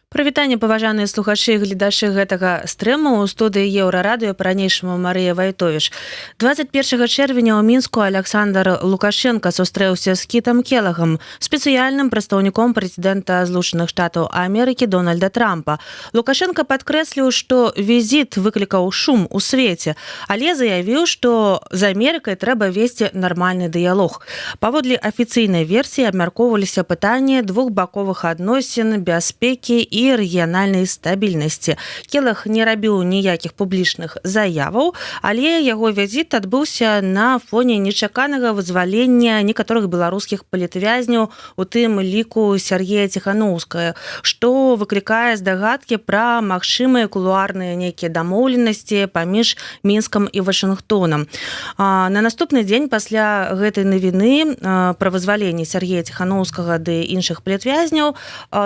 Прывітанне, паважаныя слухачы і гледачы гэтага стрэму. У студыі Еўрарадыё па-ранейшаму Марыя Вайтовіч. 21 чэрвеня ў Мінску Александр Лукашенко сустрэўся з Кітам Келагам, спецыяльным прадстаўніком прэзідэнта Злучаных Штатаў Амерыкі Дональда Трампа. Лукашенко падкрэсліў, што візіт выклікаў шум у свеце, але заявіў, што з Амерыкай трэба весці нармальны дыялог. Паводле афіцыйнай версіі абмяркоўваліся пытанні двухбаковых адносін, бяспекі і рэгіянальнай стабільнасці. Келах не рабіў ніякіх публічных заяваў, але яго візіт адбыўся на фоне нечаканага вызвалення некаторых беларускіх палітвязняў, у тым ліку Сергея Ціханаўскага, што выклікае здагадкі пра магчымыя кулуарныя нейкія дамоўленасці паміж Мінскам і Вашынгтонам. На наступны дзень пасля гэтай навіны пра вызваленне Сергея Ціханаўскага ды іншых палітвязняў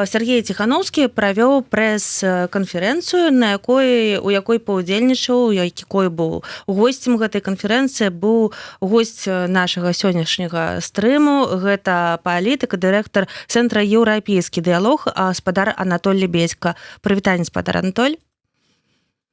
Сергей Ціханаўскі правёў прэс-канферэнцыю, у якой паўдзельнічаў, якой быў госцем гэтай канферэнцыі, быў госць нашага сённяшняга стрыму. Гэта палітык і дырэктар Цэнтра еўрапейскі дыялог спадар Анатоль Лебедзька. Прывітанне, спадар Анатоль.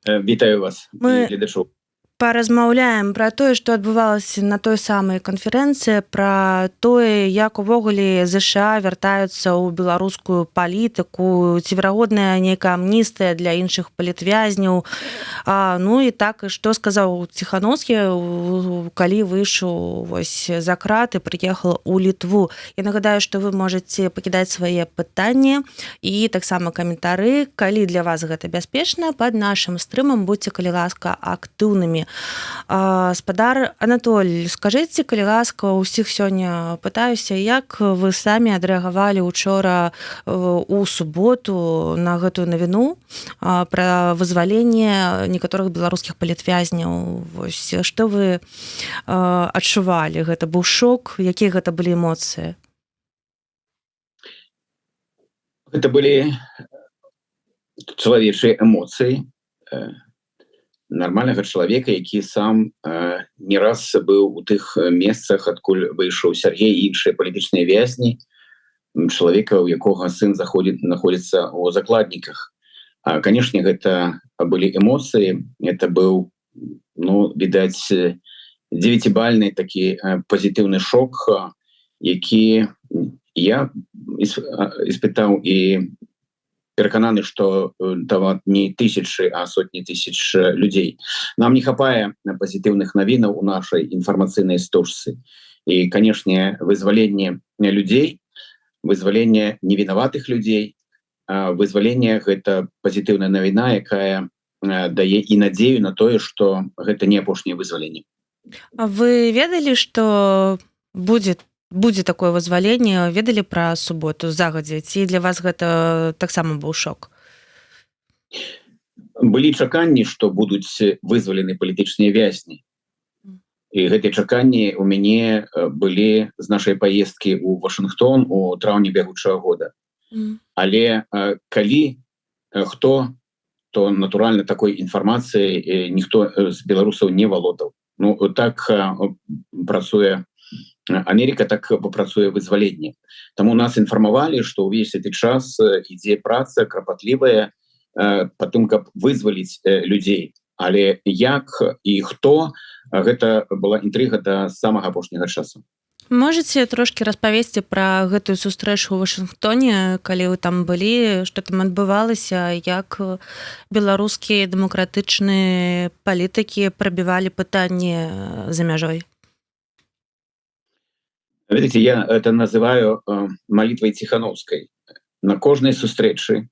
Вітаю вас, гледачоў. Паразмаўляем пра тое, што адбывалася на той самай канферэнцыі, пра тое, як увогуле ЗША вяртаюцца ў беларускую палітыку, ці верагодная нейкая амністыя для іншых палітвязняў. Ну і так, што сказаў Ціханаўскі, калі выйшаў за краты, прыехаў у Літву. Я нагадаю, што вы можаце пакідаць свае пытанні і таксама каментары. Калі для вас гэта бяспечна, пад нашым стрымам будьце, калі ласка, актыўнымі. Спадар Анатоль, скажыце, калі ласка, ўсіх сёння пытаюся, як вы самі адрэагавалі учора у суботу на гэтую навіну пра вызваленне некаторых беларускіх палітвязняў? Што вы адчувалі? Гэта быў шок? Якія гэта былі эмоцыі? Гэта былі чалавечыя эмоцыі нармальнага чалавека, які сам не раз быў у тых месцах, адкуль выйшаў Сергей і іншыя палітычныя вязні, чалавека, у якога сын знаходзіцца ў закладніках. Канешне, гэта былі эмоцыі, это быў, відаць, 9-бальны такі пазітыўны шок, які я іспытаў і перакананы, што не тысячы, а сотні тысяч людзей. Нам не хапае пазітыўных навінаў у нашай інфармацыйнай стужцы. І, канешне, вызваленне людзей, вызваленне невінаватых людзей, вызваленне — гэта пазітыўная навіна, якая дае і надзею на тое, што гэта не апошняе вызваленне. А вы ведалі, што будзе такое вызваленне, ведалі пра суботу загадзя, ці для вас гэта таксама быў шок? Былі чаканні, што будуць вызвалены палітычныя вязні. І гэтыя чаканні ў мяне былі з нашай паездкі ў Вашынгтон у траўні бягучага года. Але калі хто, то, натуральна, такой інфармацыяй ніхто з беларусаў не валодаў. Так працуе Америка, так працуе вызваленне. Таму нас інфармавалі, што ўвесь гэты час ідзе праца крапатлівая па тым, каб вызваліць людзей. Але як і хто, гэта была інтрыга да самага апошняга часу. Можаце трошкі распавесці пра гэтую сустрэчу ў Вашынгтоне, калі вы там былі, што там адбывалася, як беларускія дэмакратычныя палітыкі прабівалі пытанні за мяжой? Видите, я это называю молитвой Ціханаўскай. На кожнай сустрэчы,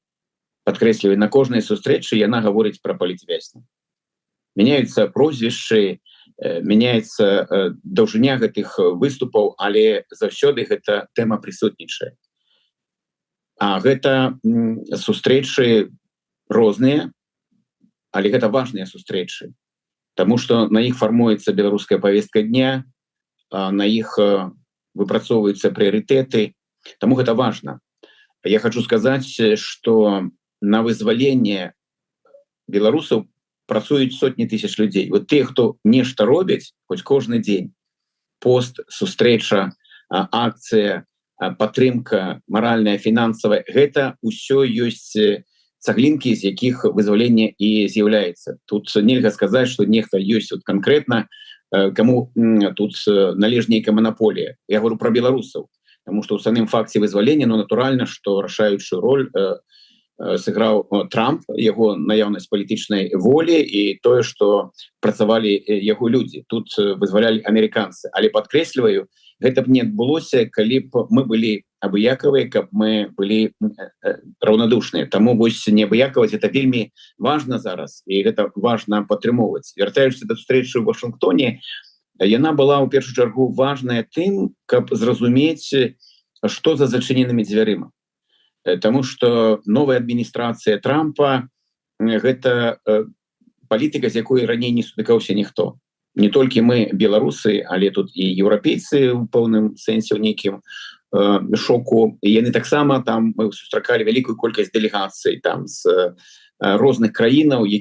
падкрэсліваю, на кожнай сустрэчы яна гаворыць пра палітвязняў. Мяняюцца прозвішчы, мяняецца даўжыня гэтых выступаў, але заўсёды гэта тэма прысутнічае. А гэта сустрэчы розныя, але гэта важныя сустрэчы, таму што на іх фармуецца беларуская павестка дня, на іх выпрацоўваюцца прыярытэты, таму гэта важна. Я хочу сказаць, што на вызваленне беларусаў працуюць сотні тысяч людзей. Вот тыя, хто нешта робяць, хоць кожны дзень, пост, сустрэча, акцыя, падтрымка маральная, фінансавая, гэта ўсё ёсць цаглінкі, з якіх вызвалення і з'яўляецца. Тут нельга сказаць, што нехта ёсць вот канкрэтна, каму тут належнее монополия. Я говорю про белорусов, потому что в самом факте вызволения, но натурально, что решающую роль сыграў Трамп, яго наяўнасць палітычнай волі і тое, што працавалі яго людзі. Тут вызвалялі амерыканцы. Але падкрэсліваю, гэта б не адбылося, калі б мы былі абыякавыя, каб мы былі раўнадушныя. Таму вось неабыякаваць это вельмі важна зараз, і гэта важна падтрымоўваць. Вяртаючыся да сустрэчы ў Вашынгтоне, яна была ў першую чаргу важная тым, каб зразумець, што за зачыненымі дзвярыма. Таму што новая адміністрацыя Трампа гэта палітыка, з якой раней не сутыкаўся ніхто. Не толькі мы, беларусы, але тут і еўрапейцы ў пэўным сэнсе ў нейкім шоку. І яны таксама там мы сустракалі вялікую колькасць дэлегацый там з розных краінаў, з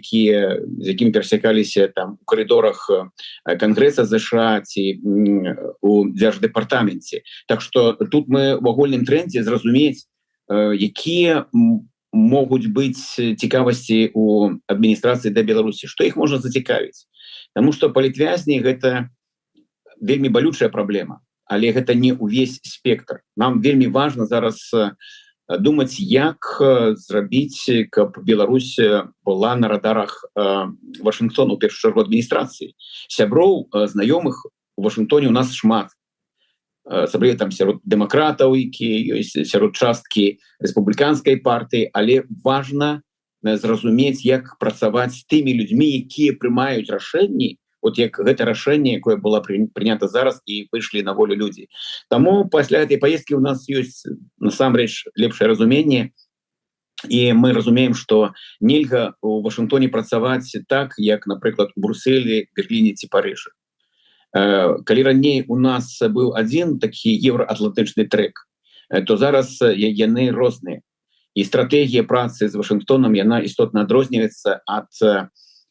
якімі перасякаліся там у карыдорах Кангрэса США ці у дзярждэпартаменце. Так што тут мы ў агульным трендзе зразумець, якія могуць быць цікавасці у адміністрацыі да Беларусі, што іх можна зацікавіць. Таму што палітвязні гэта вельмі балючая праблема, але гэта не ўвесь спектр. Нам вельмі важна зараз думаць, як зрабіць, каб Беларусь была на радарах Вашынгтона, у першую чаргу адміністрацыі. Сяброў, знаёмых у Вашынгтоне у нас шмат. Асабліва там сярод дэмакратаў, якія ёсць сярод часткі рэспубліканскай партыі, але важна зразумець, як працаваць з тымі людзьмі, якія прымаюць рашэнні, от як гэта рашэнне, якое было прынята зараз і выйшлі на волю людзі. Таму пасля гэтай паездкі ў нас ёсць насамрэч лепшае разуменне, і мы разумеем, што нельга у Вашынгтоне працаваць так, як, напрыклад, у Брюсселі, Берліне ці Парыжы. Калі раней у нас быў адзін такі еўраатлантычны трэк, то зараз яны розныя. І стратэгія працы з Вашынгтонам, яна істотна адрозніваецца ад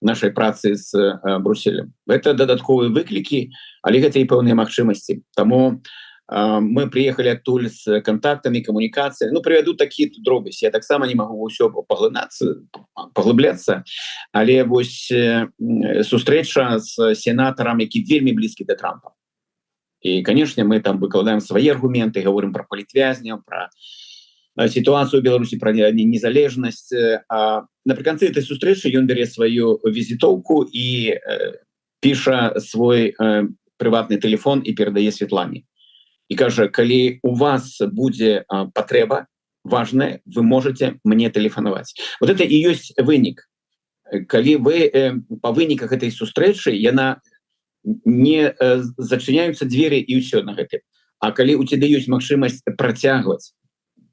нашай працы з Брюсселем. Гэта дадатковыя выклікі, але гэта і пэўныя магчымасці. Таму мы приехали адтуль з кантактамі, камунікацыяй. Прывяду такі дробязь. Я таксама не магу ўсё паглыбляцца, але вось сустрэча з сенатарам, які вельмі блізкі да Трампа. І, канешне, мы там выкладаем свае аргументы, гаворым пра палітвязняў, пра ситуацию в Беларуси, про незалежность. А наприканцы этой сустрэчы ён бярэ сваю візітоўку і піша свой прыватны телефон і перадае Светлане. І кажа, калі у вас будзе патрэба важная, вы можете мне тэлефанаваць. Вот это і ёсць вынік. Калі вы па выніках этой сустрэчы, яна не зачыняюцца дзверы і ўсё на гэтым. А калі у цябе ёсць магчымасць працягваць,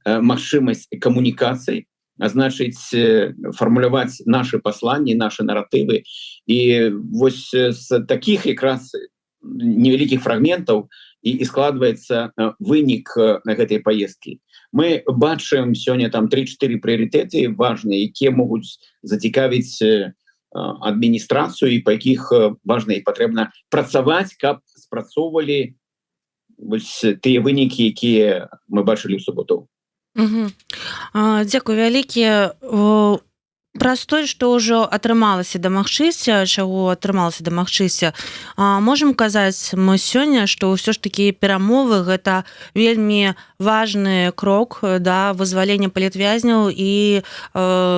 магчымасць камунікацый, а значыць фармуляваць наши пасланні, наши наратывы. І вось з таких якраз невялікіх фрагментаў і складваецца вынік гэтай паездкі. Мы бачым сёння там 3-4 прыярытэты важныя, якія могуць зацікавіць адміністрацыю і па якіх важна і патрэбна працаваць, каб спрацоўвалі тыя вынікі, якія мы бачылі ў суботу. Дзякуй вялікі. Праз тое, што ўжо атрымалася дамагчыся, чаго атрымалася дамагчыся, можам казаць мы сёння, што ўсё ж такі перамовы гэта вельмі важны крок да вызвалення палітвязняў і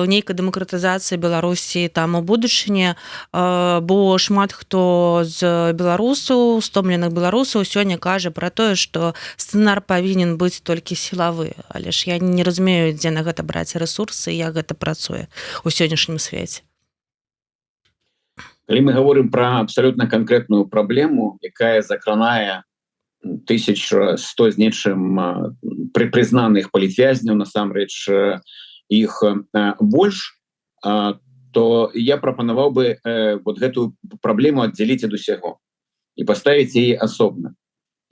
нейкай дэмакратызацыі Беларусі там у будучыні, бо шмат хто з беларусаў, стомленых беларусаў сёння кажа пра тое, што сцэнар павінен быць толькі сілавы, але ж я не разумею, дзе на гэта браць рэсурсы, як гэта працуе у сённяшнім свеце. Калі мы говорим про абсолютно конкретную проблему, якая закранае 1100 з нечым признаных палітвязняў, насамрэч іх больш, то я прапанаваў бы вот гэтую праблему аддзяліць ад усяго і паставіць яе асобна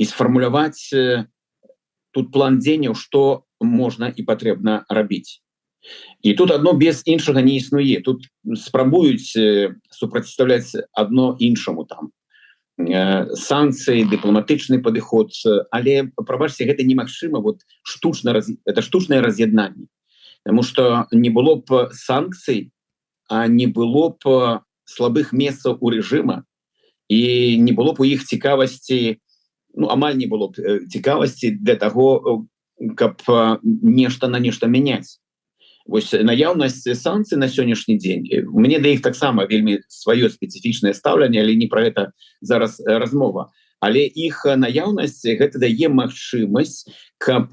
і сфармуляваць тут план дзеянняў, што можна і патрэбна рабіць. І тут одно без іншага не існуе. Тут спрабуюць супрацьстаўляць одно іншаму там. санкцыі, дыпламатычны падыход, але прабачце, гэта немагчыма, вот это штучнае раз'яднанне, потому что не было б санкцый, а не было б слабых месцаў у рэжыма, і не было б у іх цікавасці, ну, амаль не было б цікавасці для таго, каб нешта на нешта мяняць. Вось наяўнасць санкцый на сённяшні дзень, у мяне да іх таксама вельмі сваё спецыфічнае стаўленне, але не пра гэта зараз размова. Але іх наяўнасць гэта дае магчымасць, каб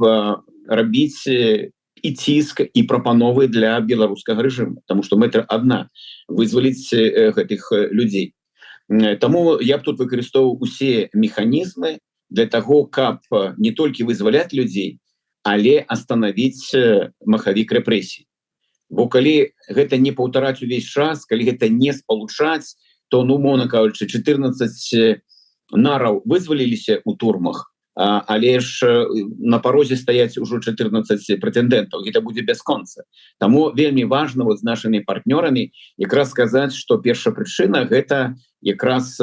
рабіць і ціск, і прапановы для беларускага рэжыму, потому что мэта адна вызваліць гэтых людзей. Таму я б тут выкарыстоўваў усе механізмы для таго, каб не толькі вызваляць людзей, але остановіць махавік рэпрэсій. Бо калі гэта не паўтараць увесь час, калі гэта не спалучаць, то, ну, умоўна кажучы, 14 нараў вызваліліся ў турмах, але ж на парозе стаяць ужо 14 прэтэндэнтаў, гэта будзе бясконца. Таму вельмі важна вот з нашымі партнёрамі якраз сказаць, што першая прычына гэта якраз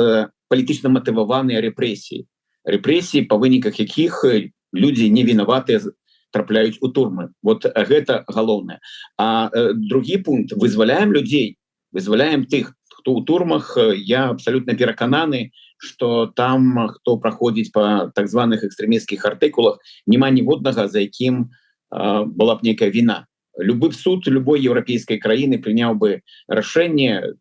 палітычна матываваныя рэпрэсіі. Рэпрэсіі, па выніках якіх людзі невінаватыя трапляюць у турмы. Вот гэта галоўнае. А другі пункт, вызваляем людзей, вызваляем тых, хто ў турмах. Я абсалютна перакананы, што там, хто праходзіць па так званых экстрэмісцкіх артыкулах, няма ніводнага, за якім была б нейкая віна. Любы суд любой еўрапейскай краіны прыняў бы рашэнне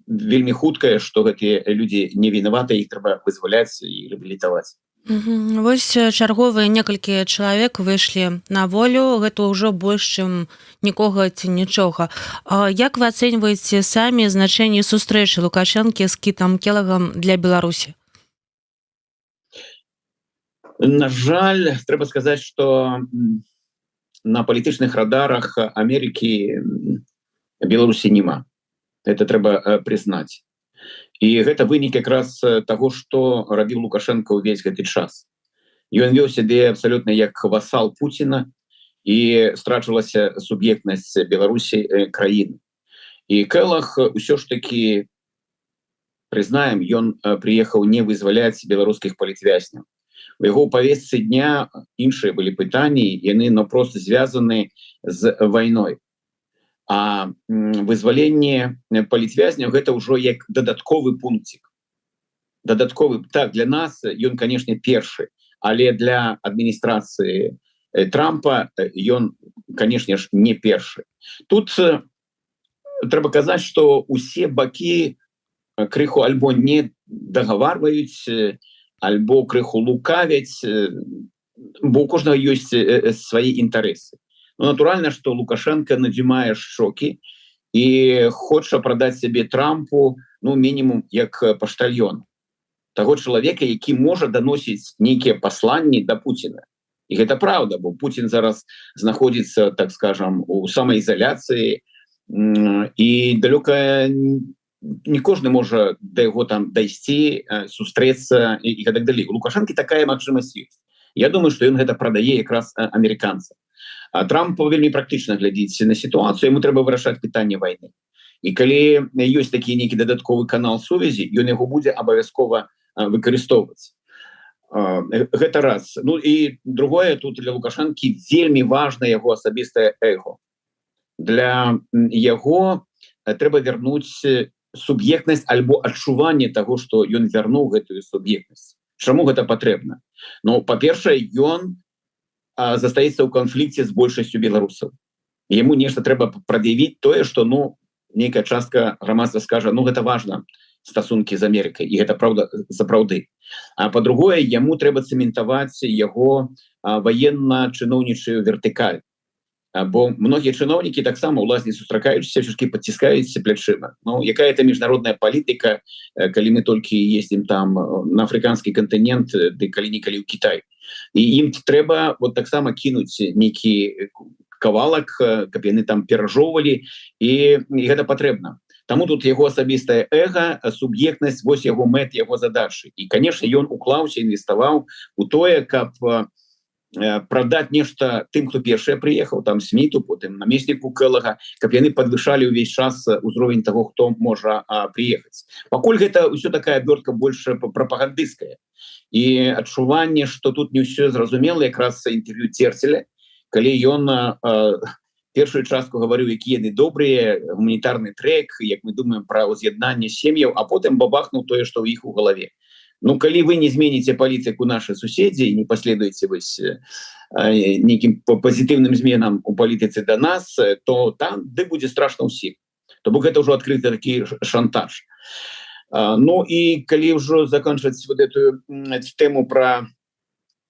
вельмі хуткае, што гэтыя людзі не вінаватыя, іх трэба вызваляць і рэабілітаваць. Вось чарговыя некалькі чалавек выйшлі на волю, гэта ўжо больш, чым нікога ці нічога. Як вы ацэньваеце самі значэнне сустрэчы Лукашэнкі з Кітам Келагам для Беларусі? На жаль, трэба сказаць, што на палітычных радарах Амерыкі Беларусі няма. Это трэба прызнаць. І гэта вынік якраз таго, што рабіў Лукашенко ўвесь гэты час. Ён вёў сябе абсалютна як васал Пуціна, і страчвалася суб'ектнасць Беларусі краіны. І Келах усё ж такі, прызнаем, ён прыехаў не вызваляць беларускіх палітвязняў. У яго ў павестцы дня іншыя былі пытанні, яны проста звязаны з вайной. А вызваленне палітвязняў гэта ўжо як дадатковы пунктик. Дадатковы, так, для нас ён, канешне, першы, але для адміністрацыі Трампа ён, канешне ж, не першы. Тут трэба казаць, што усе бакі крыху альбо не дагаварваюць, альбо крыху лукавяць, бо у кожнага ёсць свае інтарэсы. Ну, натуральна, што Лукашенко надзімае шчокі і хоча прадаць сябе Трампу, ну, мінімум, як паштальён. Таго чалавека, які можа даносіць нейкія пасланні да Пуціна. І гэта праўда, бо Пуцін зараз знаходзіцца, так скажам, у самаізаляцыі, і далёка не кожны можа да яго там дайсці, сустрэцца і так далей. У Лукашэнкі такая магчымасць ёсць. Я думаю, што ён гэта прадае якраз амерыканцам. А Трамп вельмі практычна глядзіць на сітуацыю, яму трэба вырашаць пытанне вайны. І калі ёсць такі нейкі дадатковы канал сувязі, ён яго будзе абавязкова выкарыстоўваць. Гэта раз. Ну і другое, тут для Лукашэнкі вельмі важна яго асабістае эго. Для яго трэба вярнуць суб'ектнасць альбо адчуванне таго, што ён вярнуў гэтую суб'ектнасць. Чаму гэта патрэбна? Ну, па-першае, ён застаецца ў канфлікце з большасцю беларусаў. Яму нешта трэба прад'явіць тое, што, ну, нейкая частка грамадства скажа, ну, гэта важна, стасункі з Амерыкай, і гэта праўда сапраўды. А па-другое, яму трэба цэментаваць яго ваенна-чыноўнічую вертыкаль. Бо многія чыноўнікі таксама ўласне сустракаючыся ўсё-такі падціскаюцца плячыма. Ну, якая это міжнародная палітыка, калі мы толькі ездзім там на афрыканскі кантынент, ды калі-нікалі ў Кітай. І ім трэба вот таксама кінуць нейкі кавалак, каб яны там перажоўвалі, і гэта патрэбна. Таму тут яго асабістае эга, суб'ектнасць, вось яго мэт, яго задачы. І, канешне, ён уклаўся, інвеставаў у тое, каб продать нешта тым, хто першыя прыехаў, там Сміту, потым намесніку Келага, каб яны падвышалі ўвесь час узровень таго, хто можа прыехаць. Пакуль гэта ўсё такая абвёртка больш прапагандысцкая. І адчуванне, што тут не ўсё зразумела, якраз інтэрв'ю Церцеля, калі ён першую частку гаварыў, якія яны добрыя, гуманітарны трэк, як мы думаем пра ўз'яднанне сем'яў, а потым бабахнуў тое, што ў іх у галаве. Ну, калі вы не зменіце палітыку наших суседзей, не последуеце нейкім пазітыўным зменам у палітыцы да нас, то там будзе страшна ўсім. То бок гэта ўжо адкрыты такі шантаж. Ну і калі ўжо заканчваць вот эту тэму пра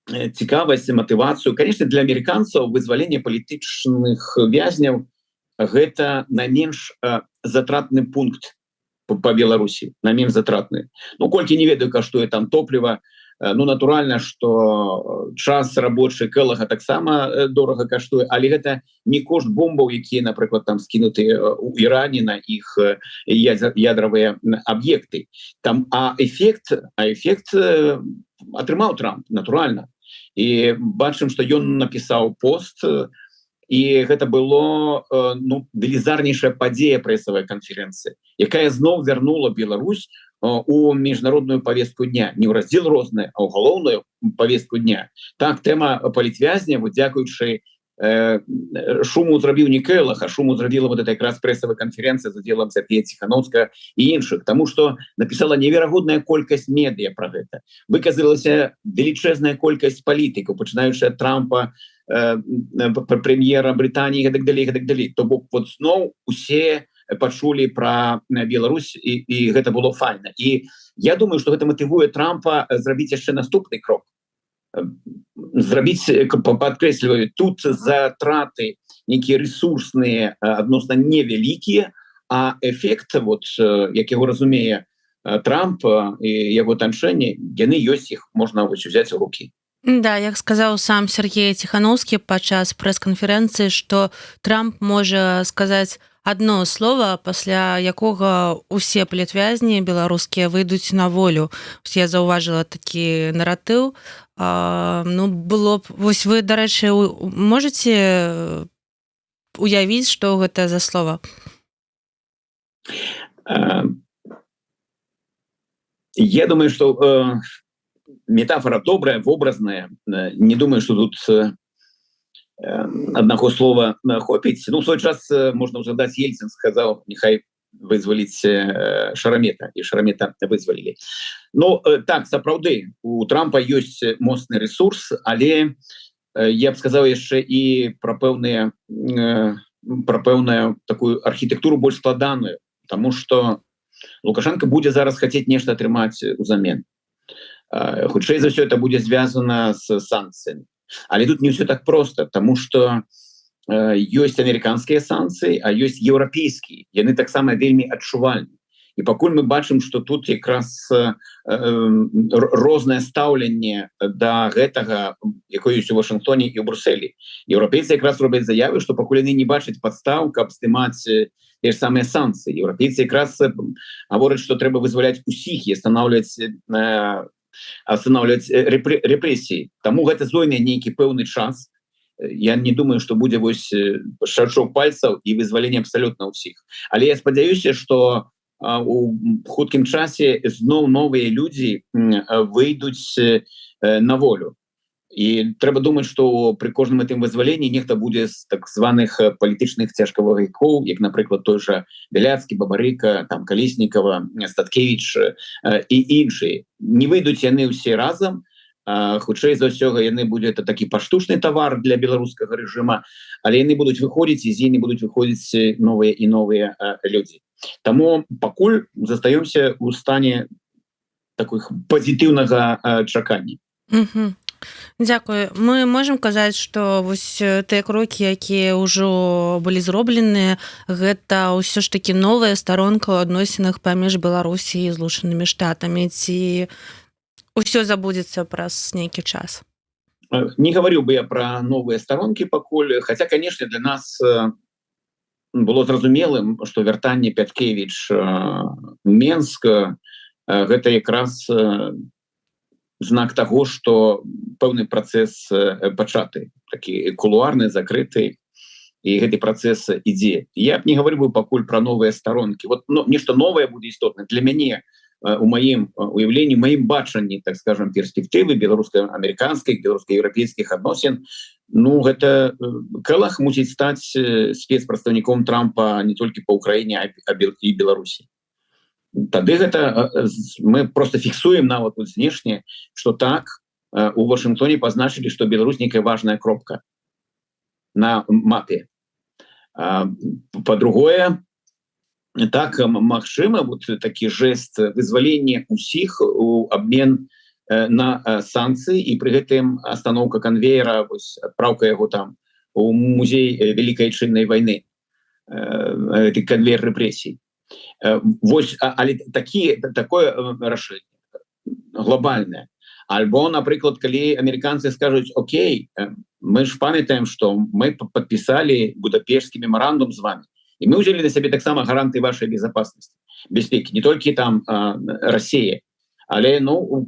цікавасць, матывацыю, конечно, для амерыканцаў вызваленне палітычных вязняў гэта найменш затратны пункт по Беларусі, найменш затратны. Ну, колькі не ведаю, каштуе там топліва, ну, натуральна, што час рабочы Келага таксама дорага каштуе, але гэта не кошт бомбаў, якія, напрыклад, там скінутыя ў Іране на іх ядравыя аб'екты. Там, эфект атрымаў Трамп, натуральна. І бачым, што ён напісаў пост, і гэта было велізарнейшая падзея прэсавая канферэнцыя, якая зноў вярнула Беларусь у міжнародную повестку дня, не ў раздзел розныя, а ў галоўную повестку дня. Так, тэма палітвязня, дзякуючы шуму зрабіў не Келах, а шуму зрабіла вот эта якраз прэсавая канферэнцыя з удзелам Сергея Ціхановскага і іншых, таму што напісала неверагодная колькасць медыа пра гэта. Выказалася велічэзная колькасць палітыкаў, пачынаючы ад Трампа, прэм'ера Брытаніі і так далей. То бок вот зноў усе пачулі пра Беларусь, і гэта было файна. І я думаю, што гэта матывуе Трампа зрабіць яшчэ наступны крок. Зрабіць, падкрэсліваю, тут затраты нейкія рэсурсныя адносна невялікія, а эфект, вот, як яго разумее Трамп і яго атачэнне, яны ёсць, іх можна узяць у рукі. Да, як сказаў сам Сергей Ціхановскі падчас прэс-канферэнцыі, што Трамп можа сказаць адно слова, пасля якога усе палітвязні беларускія выйдуць на волю. Я заўважыла такі наратыў. Ну, было б... Вось вы, дарэчы, можаце уявіць, што гэта за слова? Я думаю, што метафора добрая, вобразная. Не думаю, что тут одного слова хопіць. Ну, в свой час можна узгадаць, Ельцин сказал, нехай вызваліць Шарамета, і Шарамета вызвалілі. Ну, так, сапраўды, у Трампа ёсць моцны ресурс, але я б сказаў яшчэ і пра пэўную такую архітэктуру больш складаную, тому што Лукашенко будзе зараз хацець нешта атрымаць узамен. Хутчэй за ўсё это будзе звязана з санкцыямі. Але тут не ўсё так проста, тому што ёсць амерыканскія санкцыі, а ёсць еўрапейскія. Яны таксама вельмі адчувальны. І пакуль мы бачым, што тут якраз рознае стаўленне да гэтага, якое ёсць у Вашынгтоне і ў Брусэлі. Еўрапейцы якраз робяць заявы, што пакуль яны не бачаць падстаў, каб здымаць те ж самыя санкцыі. Еўрапейцы якраз гавораць, што трэба вызваляць усіх і останавливать репрессии. Тому гэта зойме нейкі пэўны час. Я не думаю, что будзе вось шачок пальцаў і вызваленне абсолютно ўсіх. Але я спадзяюся, что у хуткім часе зноў новыя людзі выйдуць на волю. І трэба думаць, што пры кожным гэтым вызваленні нехта будзе з так званых палітычных цяжкавагікоў, як, напрыклад, той жа Бяляцкі, Бабарыка, там Калеснікава, Статкевіч і іншыя. Не выйдуць яны ўсе разам, хутчэй за ўсё яны будзе это такі паштучны тавар для беларускага рэжыма, але яны будуць выходзіць, і з імі будуць выходзіць новыя і новыя людзі. Таму пакуль застаёмся ў стане таких пазітыўнага чакання. Дзякую. Мы можам казаць, што вось тыя крокі, якія ўжо былі зробленыя, гэта ўсё ж такі новая старонка ў адносінах паміж Беларусі і Злучанымі Штатамі, ці ўсё забудзецца праз нейкі час? Не говорил бы я про новые сторонки пакуль, хотя, конечно, для нас было зразумелым, что вяртанне Пяткевич Менск гэта якраз знак того, что пэўны працэс пачаты, такі кулуарны, закрыты, і гэты працэс ідзе. Я б не говорил бы пакуль про новыя старонкі. Вот нешта новае будзе істотна для мяне у маім уяўленні, маім бачанні, так скажем, перспектывы беларуска-амерыканскіх, беларуска-еўрапейскіх адносін. Ну гэта Кэлах мусіць стаць спецпрадстаўніком Трампа не толькі по Украіне, а і Беларусі. Тады гэта мы просто фіксуем нават тут знешне, что так у Вашингтоне пазначылі, что Беларусь некая важная кропка на мапе. По-другое, так магчыма вот такі жест вызвалення усіх у обмен на санкцыі і пры гэтым остановка конвейера, адпраўка яго там у музей Великай Отчинной войны, это конвейер репрессий. Але такое рашэнне глобальное. Альбо, напрыклад, калі амерыканцы скажуць: окей, мы ж памятаем, что мы подписали Будапештский меморандум с вами, и мы взяли на себе таксама гаранты вашей безопасности, бяспеки, не только там Россия, але,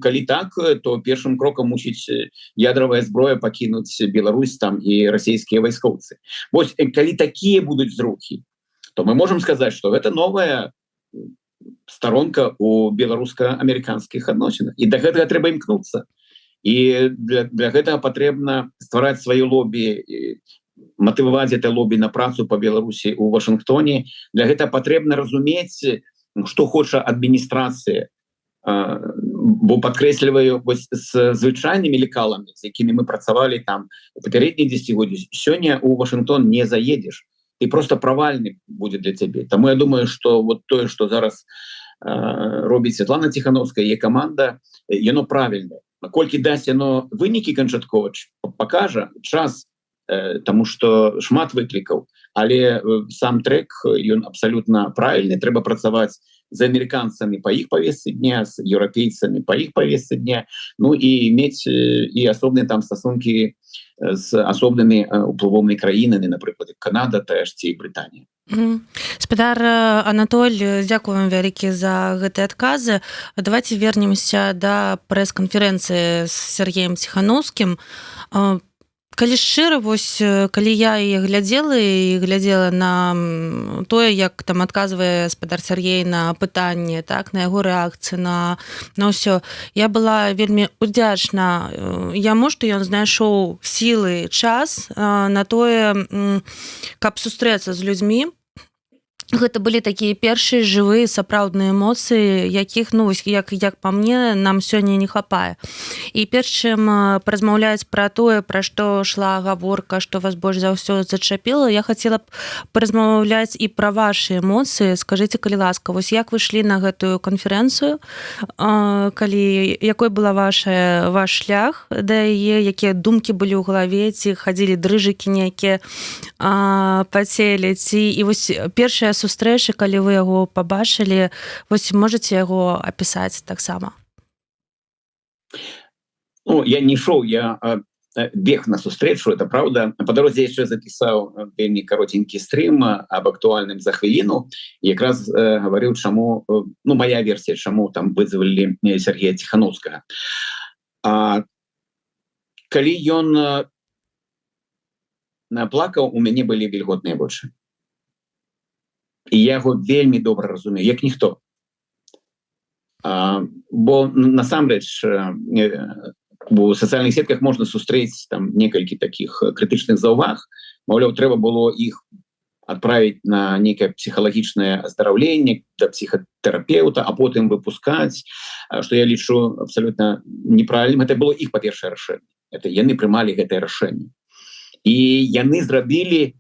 калі так, то першым кроком мусіць ядровая зброя пакінуць Беларусь там и российские вайскоўцы. Вось, калі такие будут зрухи, то мы можем сказать, что это новая сторонка у беларуска-американских адносінах. И до гэтага трэба імкнуцца. И для гэтага патрэбна ствараць свое лобби, матываваць это лобби на працу по Беларусі у Вашингтоне. Для гэтага патрэбна разумець, што хоча адміністрацыя. Бо падкрэсліваю, з звычайнымі лекаламі, з якімі мы працавалі там у папярэдніх дзесяцігоддзях, сёння у Вашингтон не заедзеш. Ты просто провальны будет для цябе. Таму я думаю, что вот тое, что зараз робіць Святлана Тихановская, яе команда, яно правильное. Колькі дасць яно вынікі канчаткова, покажа час, тому что шмат выклікаў, але сам трек ён абсолютно правильный. Трэба працаваць з американцами по их повестке дня, с европейцами по их повестке дня, и иметь и особные там стосунки с особными уплывовыми краінами, например, Канада, теж ці Британія. Спадар Анатоль, дзякуем вялікі за гэтыя адказы. Давайте вернемся да прэс-канферэнцыі з Сергеем Тихановскім. Калі шчыра, калі я і глядзела на тое, як там адказвае спадар Сергей на пытанне, так, на яго рэакцыі на ўсё, я была вельмі удзячна яму, што ён знайшоў сілы, час на тое, каб сустрэцца з людзьмі. Гэта былі такія першыя жывыя сапраўдныя эмоцыі, якіх, як па мне, нам сёння не хапае. І перш чым паразмаўляць пра тое, пра што шла гаворка, што вас больш за ўсё зачапіла, я хацела б паразмаўляць і пра вашы эмоцыі. Скажыце, калі ласка, як вы ішлі на гэтую канферэнцыю, якой была ваш шлях да яе, якія думкі былі ў галаве, ці хадзілі дрыжыкі нейкія па целе, і першая сустрэчы, калі вы яго пабачылі, можаце яго апісаць таксама? Я не шоў, я бег на сустрэчу, это правда. По дарозе яшчэ запісаў вельмі каротенькі стрым об актуальным за хвіліну, і якраз гаварыў, чаму, моя версія, чаму там вызвалі Сергея Тихановскага. Калі ён плакаў, у мяне былі вільготныя вочы. І я яго вельмі добра разумею, як ніхто. Бо насамрэч у сацыяльных сетках можна сустрэць там некалькі такіх крытычных заўваг. Маўляў, трэба было іх адправіць на некае псіхалагічнае аздараўленне да псіхатэрапеўта, а потым выпускаць, што я лічу абсалютна неправільным. Это было іх па-першае рашэнне. Это яны прымалі гэтае рашэнне. І яны зрабілі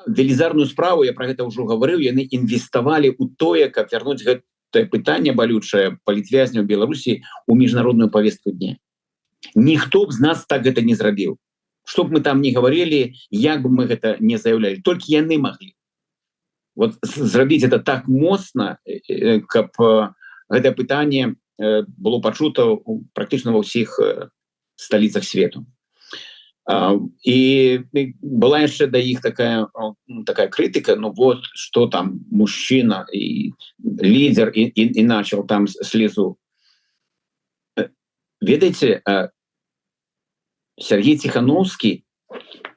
велізарную справу, я про гэта ўжо гаварыў, яны інвеставалі ў тое, каб вярнуць гэтае пытанне балючае палітвязняў Беларусі ў міжнародную повестку дня. Ніхто б з нас так гэта не зрабіў. Што б мы там не гаварылі, як бы мы гэта не заяўлялі, толькі яны маглі. Зрабіць это так моцна, каб гэтае пытанне было пачута практычна ва ўсіх сталіцах свету. И была еще до их такая критика, что там мужчина и лидер и начал там слезу. ведаеце, Сергей Тихановский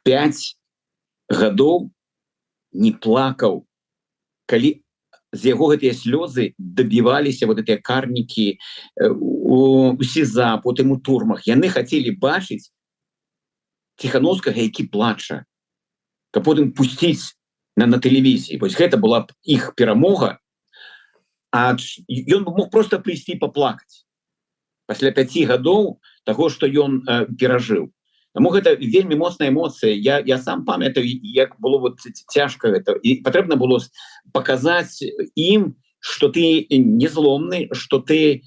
5 гадоў не плакаў, калі з яго гэтыя слёзы дабіваліся вот гэтыя карнікі у СІЗА, потым у турмах. Яны хацелі бачыць Тихановскага, які плача, каб потым пусціць на тэлевізіі. Вось гэта была б іх перамога, а ён мог просто прыйсці паплакаць пасля 5 гадоў таго, што ён перажыў. Таму гэта вельмі моцная эмоцыя. Я сам памятаю, як было вот цяжка гэта. І патрэбна было паказаць ім, што ты незломны, што ты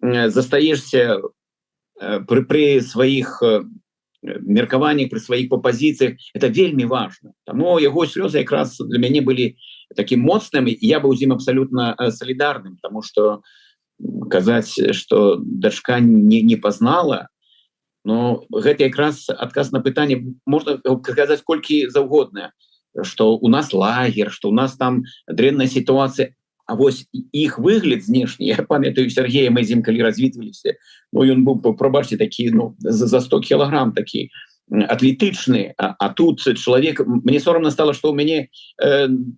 застаешся пры сваіх меркаваннях, пры сваіх пазіцыях. Это вельмі важна. Таму яго слёзы якраз для мяне былі такім моцным, і я быў з ім абсалютна салідарным, таму што казаць, што дачка не пазнала, но гэта якраз адказ на пытанне, можна казаць колькі заўгодна, што у нас лагер, што у нас там дрэнная сітуацыя, а вось іх выгляд знешні, я памятаю Сергея, мы з ім калі развітваліся, ён быў, прабачце, такі, за 100 кілаграм такі, атлетычны, а тут чалавек, мне сорамна стала, што ў мяне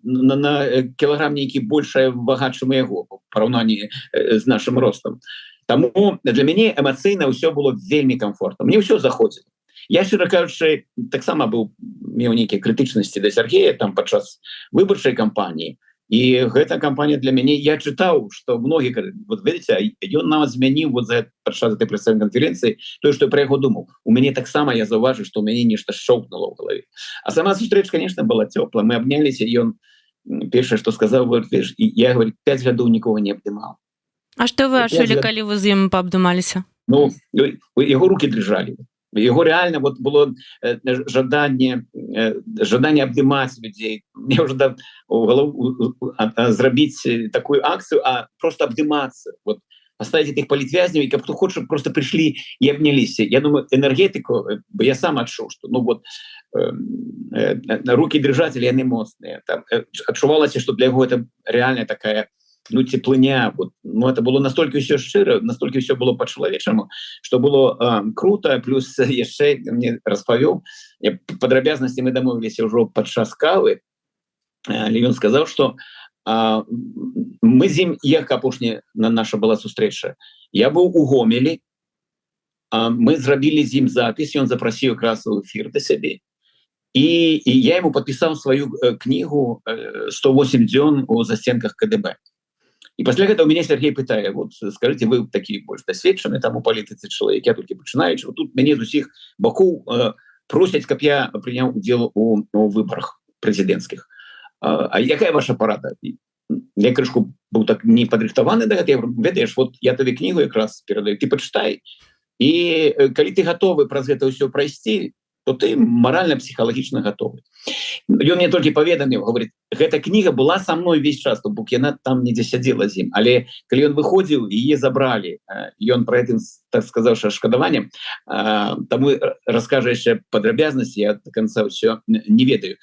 на кілаграм нейкі большая вага, чым яго, у параўнанні з нашым ростам. Таму для мяне эмацыйна ўсё было вельмі комфортна. Мне ўсё заходзіла. Я, шчыра кажучы, таксама меў нейкія крытычнасці да Сергея там падчас выбарчай кампаніі. І гэта кампанія для мяне, я чытаў, што многія, вот ведаеце, ён нават змяніў вот падчас гэтай прэсавай канферэнцыі тое, што я пра яго думаў. У мяне таксама я заўважыў, што ў мяне нешта шчоўкнула ў галаве. А сама сустрэча, конечно, была цёплая. Мы абняліся, ён першае, што сказаў, я, говорит, 5 гадоў нікога не абдымаў. А што вы адчулі, калі вы з ім паабдымаліся? Ну, яго рукі дрыжалі. Яго реально вот было жаданне абдымаць людзей. Мне ўжо у галаву зрабіць такую акцыю, а просто абдымацца. Вот паставіць тых палітвязняў, і каб хто хоча, просто прыйшлі і абняліся. Я думаю, энергетыку, я сам адчуў, што рукі дрыжаць, яны моцныя. Адчувалася, што для яго это реально такая теплыня. Это было настолько все шчыра, настолько все было по-чалавечаму, что было круто. Плюс яшчэ мне распавёў, падрабязнасці мы дамовіліся ўжо падчас кавы, але ён сказаў, што мы з ім, як апошняя наша была сустрэча, я быў у Гомелі, мы зрабілі з ім запіс, ён запрасіў якраз у эфір да сябе, і я ему падпісаў сваю кнігу «108 дзён у застенках КДБ». І пасля гэта ў мяне Сергей пытае, вот скажите, вы такі больш дасведчаны там у палітыцы чалавек, я толькі пачынаючы, тут мяне з усіх бакоў просяць, каб я прыняў удзел у выбарах прэзідэнцкіх. А якая ваша парада? Я крышку быў так не падрыхтаваны да гэта, ведаеш, вот я табе кнігу якраз перадаю, ты пачытай, і калі ты гатовы праз гэта ўсё прайсці, то ты маральна-псіхалагічна гатовы. Ён мне толькі паведаміў, говорит, гэта кніга была са мной весь час, то бок яна там недзе сядзела з ім, але калі ён выходзіў, яе забралі, ён пра гэтым, так сказаўшы, шкадаваннем, таму раскажа яшчэ падрабязнасці, я до конца ўсё не ведаю.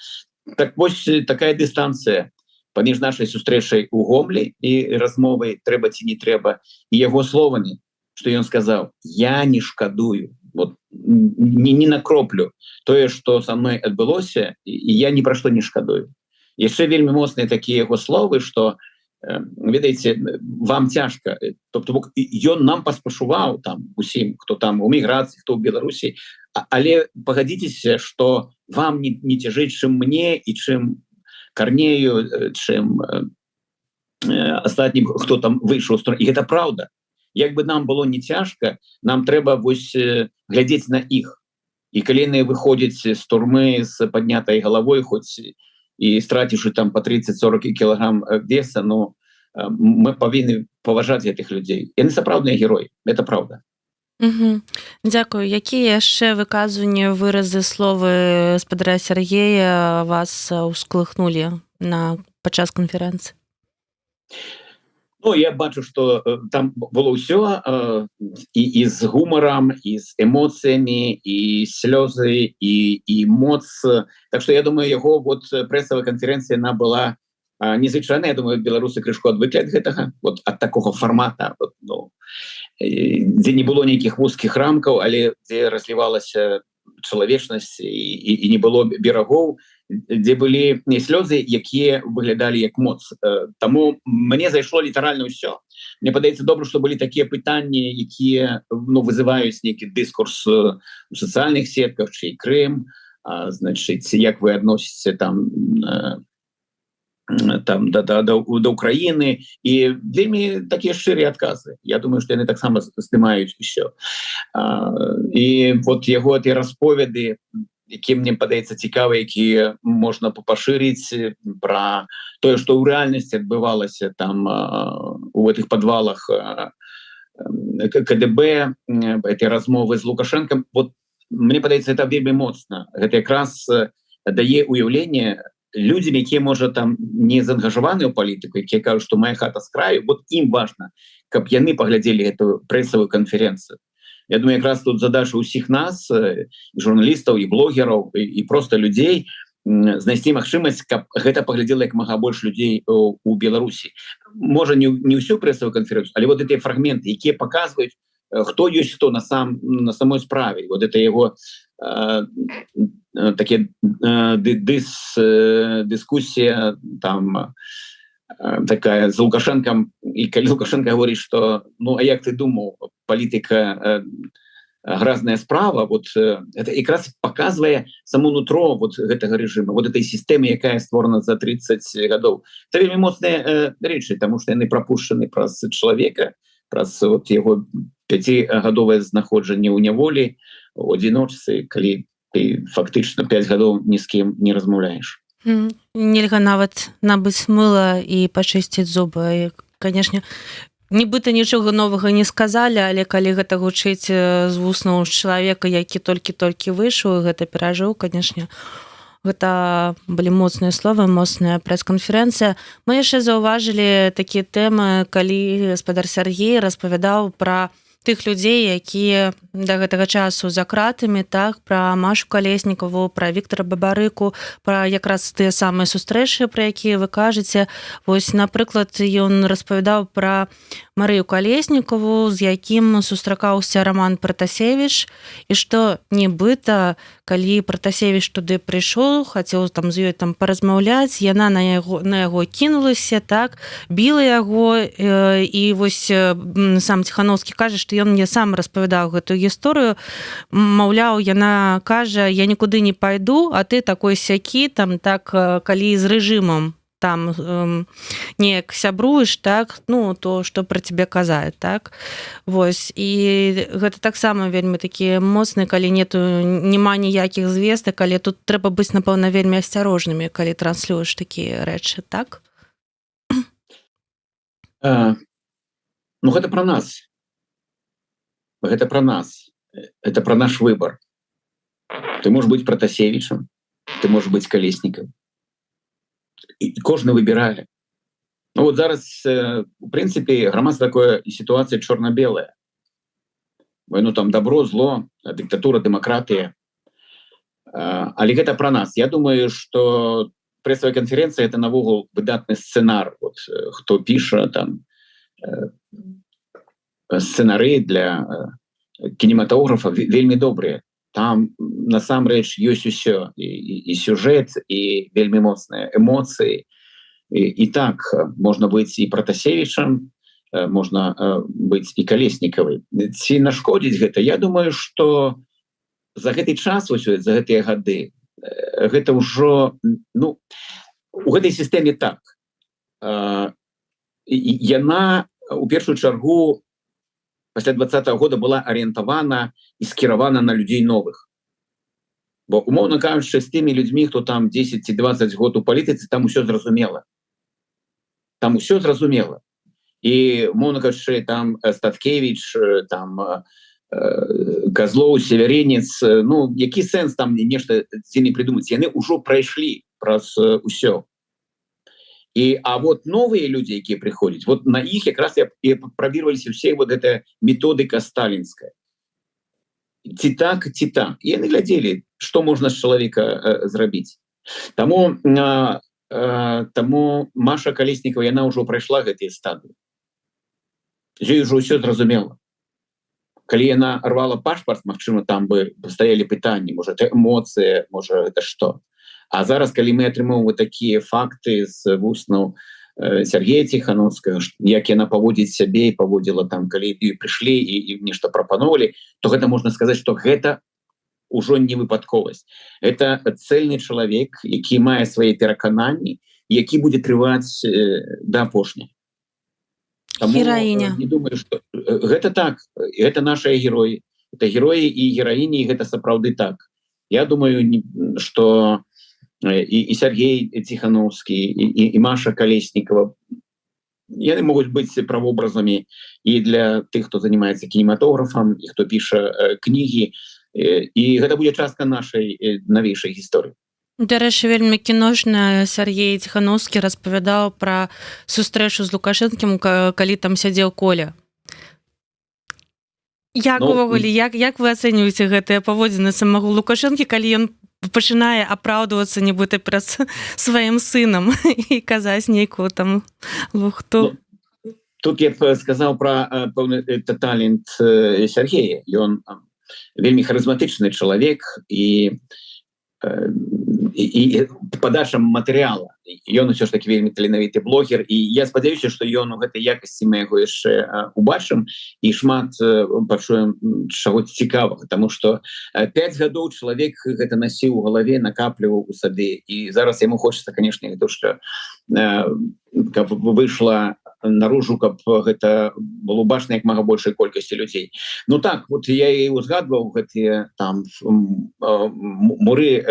Так вось такая дыстанцыя паміж нашай сустрэчай у Гомлі і размовай трэба ці не трэба, і яго словамі, што ён сказаў, я не шкадую, вот, не на кроплю тое, што са мной адбылося, і я ні пра што не шкадую. Яшчэ вельмі моцныя такія яго словы, што, ведаеце, вам цяжка. Тобто ён нам паспачуваў там усім, хто там у міграцыі, хто ў Беларусі, але пагадзіцеся, што вам не цяжэй, чым мне і чым Карнею, чым астатнім, хто там выйшаў. І гэта праўда. Як бы нам было не цяжка, нам трэба вось глядзець на іх. І калі яны выходзяць з турмы з паднятай галавой, хоць і страціўшы там по 30-40 кілаграм веса, мы павінны паважаць гэтых людзей. Яны сапраўдныя героі, это праўда. Дзякую. Якія яшчэ выказванні, выразы, словы спадара Сергея вас ускалыхнулі падчас канферэнцыі? Я бачу, што там было ўсё і з гумарам, і з эмоцыямі, і слёзы, і моц. Так што я думаю, яго прэсавая канферэнцыя, она была незвычайна. Я думаю, беларусы крышку адвыклі ад гэтага, вот ад такого формата, вот, ну, дзе не было нейкіх вузкіх рамкаў, але дзе разлівалася чалавечнасць і не было берагоў, дзе былі слёзы, якія выглядалі як моц. Таму мне зайшло літаральна ўсё. Мне падаецца добра, што былі такія пытанні, якія, ну, вызываюць нейкі дыскурс у сацыяльных сетках, чый Крым, значыць, як вы адносіце там да Украіны, і вельмі такія шчырыя адказы. Я думаю, што яны таксама здымаюць усё. І вот яго тыя расповеды, які мне падаецца цікавыя, якія можна пашырыць пра тое, што ў рэальнасці адбывалася там у гэтых падвалах КДБ, гэтыя размовы з Лукашенком, вот мне падаецца, это вельмі моцна. Гэта якраз дае уяўленне людзям, якія, можа, там не заангажаваны ў палітыку, якія кажуць, што моя хата з краю, вот ім важна, каб яны паглядзелі эту прэсавую канферэнцыю. Я думаю, якраз тут задача ўсіх нас, і журналістаў, і блогераў, і проста людзей, знайсці магчымасць, каб гэта паглядзела як мага больш людзей у Беларусі. Можа, не ўсю прэсавую канферэнцыю, але вот гэтыя фрагменты, якія паказваюць, хто ёсць хто на самой справе. Вот это яго такія дыскусія там такая з Лукашенком, і калі Лукашенко говорить, что, ну, а як ты думаў, палітыка гразная справа, вот это якраз показывае само нутро вот гэтага режима, вот этой системы, якая створана за 30 гадоў. Это вельмі моцныя рэчы, тому что яны пропушчаны праз чалавека, праз вот яго 5гадовае знаходжанне ў няволі, у адзіночцы, калі ты фактычна 5 гадоў ні з кім не размаўляеш. Нельга нават набыць мыла і пачысціць зубы. Канешне, нібыта нічога новага не сказалі, але калі гэта гучыць з вуснаў чалавека, які толькі-толькі выйшаў, гэта перажыў, канешне, гэта былі моцныя словы, моцная прэс-канферэнцыя. Мы яшчэ заўважылі такія тэмы, калі гаспадар Сяргей распавядаў пра тых людзей, якія да гэтага часу за кратамі, так, пра Машу Калеснікаву, пра Віктара Бабарыку, пра якраз тыя самыя сустрэчы, пра якія вы кажаце. Вось, напрыклад, ён распавядаў пра Марыю Калеснікаву, з якім сустракаўся Роман Пратасевіч, і што нібыта, калі Пратасевіч туды прыйшоў, хацеў там з ёй там паразмаўляць, яна на яго кінулася, так, біла яго, і вось сам Ціхановскі кажа, што ён мне сам распавядаў гэтую гісторыю, маўляў, яна кажа, я нікуды не пайду, а ты такой сякі, там, так, калі з рэжымам там неяк сябруеш, так, ну, то, што пра цябе казаць, так, вось, і гэта таксама вельмі такі моцны, калі няма ніякіх звестак, але тут трэба быць, напэўна, вельмі асцярожнымі, калі транслюеш такія рэчы, так? Ну, гэта пра нас. Гэта пра нас. Это пра наш выбор. Ты можаш быць Пратасевічам, ты можаш быць Калеснікам. І кожны выбірае. Ну, вот зараз, у прынцыпе, грамадства такое сітуацыя чорна-белая. Ну, там добро, зло, дыктатура, дэмакратыя. Але гэта пра нас. Я думаю, што прэсавая канферэнцыя — это навогул выдатны сцэнар. Вот, хто піша там сцэнары для кінематографа вельмі добрыя. Там насамрэч ёсць усё, і сюжэт, і вельмі моцныя эмоцыі. І так, можна быць і Пратасевічам, можна быць і Калеснікавай. Ці нашкодзіць гэта? Я думаю, што за гэты час, за гэтыя гады, гэта ўжо, ну, у гэтай сістэме так. Яна, у першую чаргу, пасля 20-го года была арыентавана і скіравана на людзей новых. Бо, умоўна кажучы, з тымі людзьмі, хто там 10 ці 20 год у палітыцы, там усё зразумела. Там усё зразумела. І, умоўна кажучы, там Статкевіч, там Козлоў, Северенец, ну, які сэнс там нешта з імі придумаць? Яны ўжо прайшлі праз усё. А вот новые люди, якія приходят, вот на іх якраз і пробірваліся все вот эта методика сталінская. Ці так. І яны глядзелі, што можна з чалавека зрабіць. Таму таму Маша Калеснікова, яна ўжо прайшла гэтыя стадыі. Ёй ўжо ўсё зразумела. Калі яна рвала пашпарт, магчыма, там бы стаялі пытанні, можа, это эмоцыя, можа, это што. А зараз, калі мы атрымоўваем такія факты з вуснаў Сергея Ціхановскага, як яна паводзіць сябе і паводзіла там, калі прыйшлі і нешта прапановалі, то гэта можна сказаць, што гэта ўжо не выпадковасць. Это цэльны чалавек, які мае свае перакананні, які будзе трываць да апошняга. Гераіня. Не думаю, што гэта так, гэта нашыя героі, это героі і гераіні, і гэта сапраўды так. Я думаю, што і Сергей Ціхановскі, і Маша Калеснікова, яны могуць быць правобразамі і для тых, хто занимаецца кінематографам, і хто піша кнігі, і гэта будзе частка нашай навейшай гісторыі. Дарэчы, вельмі кіношна Сергей Ціхановскі распавядаў пра сустрэчу з Лукашэнкім, калі там сядзеў Коля. Як увогуле, як вы ацэньваеце гэтыя паводзіны самого Лукашэнкі, калі ён пачынае апраўдвацца нібыта перад сваім сынам і казаць нейкую там лухту? Тут я б сказаў пра пэўны талент Сергея. Ён вельмі харызматычны чалавек і падачам матэрыяла. Ён усё ж таки вельмі таленавіты блогер, і я спадзяюся, што ён у гэтай якасці мы яго яшчэ убачым і шмат пачуем чаго цікавага, таму што 5 гадоў чалавек гэта насіў у галаве, накапліваў у сабе, і зараз яму хочацца, канешне, што каб выйшла наружу, каб гэта было бачна як мага большай колькасці людзей. Ну так, вот я і узгадваў гэтыя там муры